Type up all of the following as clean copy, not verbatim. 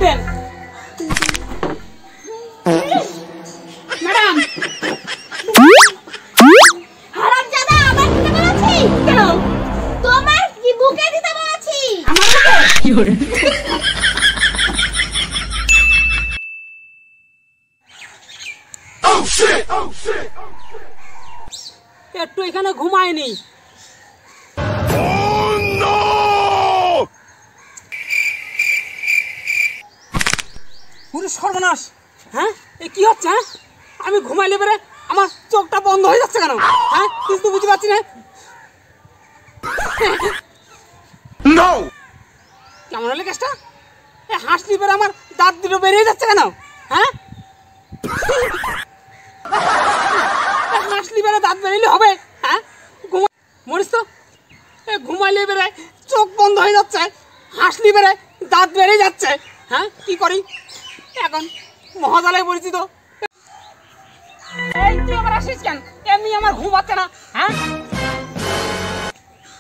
দেন madam. হারামজাদা, আবার দিতে বলেছি কেন? তোমার কি বুকে দিতে বলেছি? আমার বুকে কি করে? একটু এখানে ঘুমায়নি। পুরো সর্বনাশ। হ্যাঁ এ কি হচ্ছে? হ্যাঁ আমি ঘুমাইলে পরে আমার চোখটা বন্ধ হয়ে যাচ্ছে কেন? হ্যাঁ কিছু বুঝতে পারছি না। কেমন হলে কেসটা? এ হাসলি পরে আমার দাঁত দুটো বেরিয়ে যাচ্ছে কেন? হ্যাঁ হাসলি পরে দাঁত বেরিয়ে হবে? হ্যাঁ মরিস তো। এ ঘুমাইলে বেড়ে চোখ বন্ধ হয়ে যাচ্ছে, হাসলি বেড়ে দাঁত বেরিয়ে যাচ্ছে। হ্যাঁ কি করি এখন? মহাজালায় পরিচিত। এই তুই আবার আসিস কেন? এমনি আমার ঘুম পাচ্ছে না। হ্যাঁ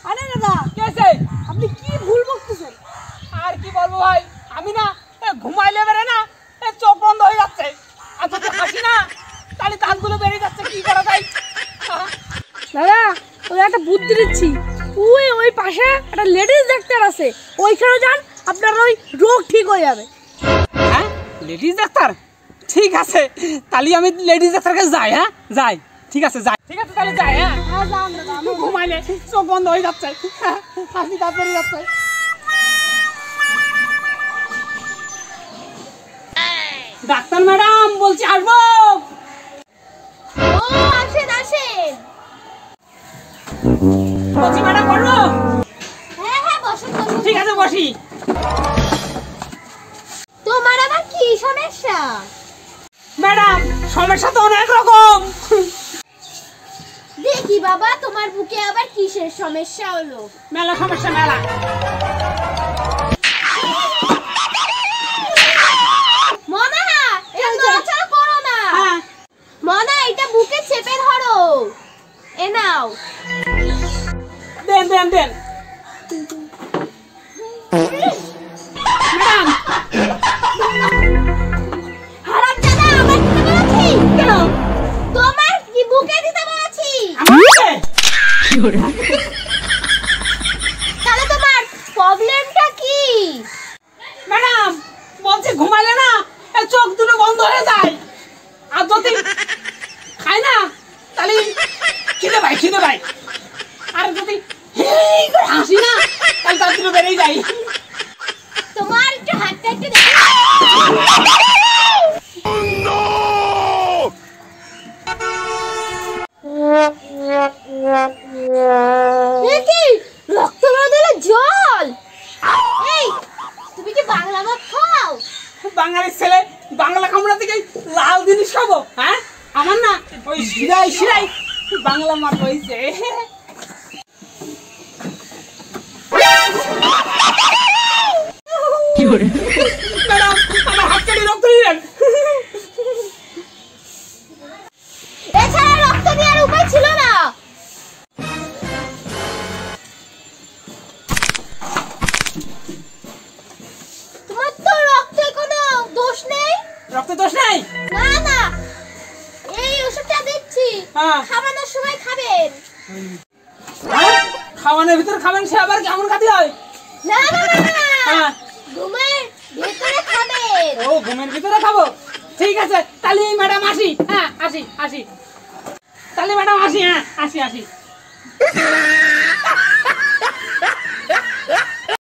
আরে দাদা কেসে আপনি কি ভুল বকতেছেন? আর কি বলবো ভাই, আমি না ঘুমাইলে বেড়ে না চোখ বন্ধ হয়ে যাচ্ছে, আর যদি হাসি না তাহলে দাঁতগুলো বেরিয়ে যাচ্ছে। কি করা যায়? দাদা ওই একটা বুদ্ধি দিচ্ছি, ওই পাশে একটা লেডিস ডাক্তার আছে, ওইখানে যান, আপনার ওই রোগ ঠিক হয়ে যাবে। হ্যাঁ লেডিস ডাক্তার? ঠিক আছে তাহলে আমি লেডিস ডাক্তার কাছে যাই। হ্যাঁ যাই, ঠিক আছে যাই। ঠিক আছে তাহলে যাই। হ্যাঁ যান দাদা, আমি ঘুমাইলে চোখ বন্ধ হয়ে যাচ্ছে, হাসি দাঁত বেরিয়ে যাচ্ছে। ডাক্তার ম্যাডাম বলছি আসবো। ও আসেন আসেন। বলছি ম্যাডাম বললো? হ্যাঁ হ্যাঁ বসুন বসুন। ঠিক আছে বসি। তোমার আবার কি সমস্যা? ম্যাডাম সমস্যা তো অনেক রকম। দেখি বাবা তোমার বুকে আবার কিসের সমস্যা হলো? মেলা সমস্যা মেলা। মনা এটা নড়াচড়া করো না। হ্যাঁ মনা এটা বুকে চেপে ধরো। এ নাও। দেন দেন দেন ম্যাডাম। হারামজাদা, আবার দিতে বলেছি কেন? তোমার কি বুকে দিতে বলেছি? কি করে? তাহলে তোমার প্রবলেমটা কি? ম্যাডাম বলছি ঘুমাইলে না চোখ দুটো বন্ধ হয়ে যায়, আর যদি খাই না তাহলে খিদে পাই, আর যদি হাসি না তাহলে দাঁত দুটো বেরিয়ে যায়। তোমার একটু হাতটা একটু দেখো। কি রক্ত বদলে জল? এই তুমি কি বাংলা ভাত খাও? বাঙালির ছেলে বাংলা কামড়া থেকে লাল জিনিস খাবো? হ্যাঁ আমার না ওই শিরাই বাংলা মার হয়েছে। কি করে? ম্যাডাম আমার হাত কেটে রক্ত দিলেন। এছাড়া রক্ত দেওয়ার উপায় ছিল না। তোমার তো রক্তে কোনো দোষ নেই। রক্ত দোষ নাই? না না, এই ওষুধটা দিচ্ছি, হ্যাঁ খাওয়ানোর সময় খাবেন। হ্যাঁ খাওয়ানোর ভিতর খাবেন, সে আবার কেমন খাতে হয়? না না না না, হ্যাঁ ঘুমের ভেতরে খাবেন। ও ঘুমের ভিতরে খাবো? ঠিক আছে তাহলে ম্যাডাম আসি। হ্যাঁ আসি তাহলে ম্যাডাম আসি। হ্যাঁ আসি।